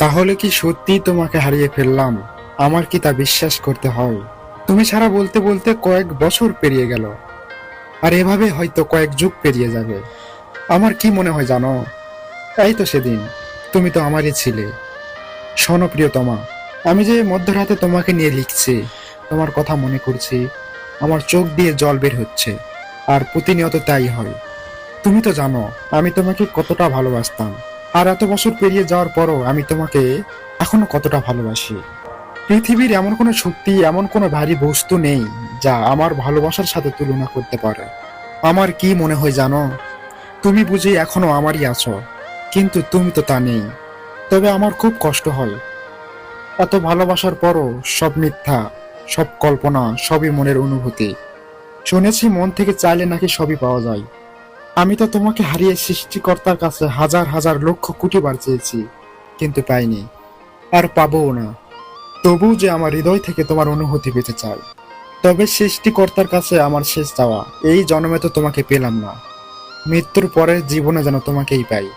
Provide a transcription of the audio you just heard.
তাহলে কি সত্যিই তোমাকে হারিয়ে ফেললাম? আমার কি তা বিশ্বাস করতে হয়? তুমি ছাড়া বলতে বলতে কয়েক বছর পেরিয়ে গেল, আর এভাবে হয়তো কয়েক যুগ পেরিয়ে যাবে। আমার কি মনে হয় জানো? এই তো সেদিন, তুমি তো আমারই ছিলে। শোনো প্রিয়তমা, আমি যে মধ্যরাতে তোমাকে নিয়ে লিখছি, তোমার কথা মনে করছি, আমার চোখ দিয়ে জল বের হচ্ছে, আর প্রতিনিয়ত তাই হয়। তুমি তো জানো আমি তোমাকে কতটা ভালোবাসতাম, আর এত বছর পেরিয়ে যাওয়ার পরও আমি তোমাকে এখনো কতটা ভালোবাসি। পৃথিবীর এমন কোনো শক্তি, এমন কোনো ভারী বস্তু নেই যা আমার ভালোবাসার সাথে তুলনা করতে পারে। আমার কি মনে হয় জানো? তুমি বুঝি এখনো আমারই আছো, কিন্তু তুমি তো তা নেই। তবে আমার খুব কষ্ট হয়, এত ভালোবাসার পরও সব মিথ্যা, সব কল্পনা, সবই মনের অনুভূতি। শুনেছি মন থেকে চাইলে নাকি সবই পাওয়া যায়। আমি তো তোমাকে হারিয়ে সৃষ্টিকর্তার কাছে হাজার হাজার লক্ষ কোটি বার চেয়েছি, কিন্তু পাইনি, আর পাবোও না। তবু যে আমার হৃদয় থেকে তোমার অনুভূতি পেতে চাই। তবে সৃষ্টিকর্তার কাছে আমার শেষ চাওয়া, এই জন্মে তো তোমাকে পেলাম না, মৃত্যুর পরের জীবনে যেন তোমাকেই পাই।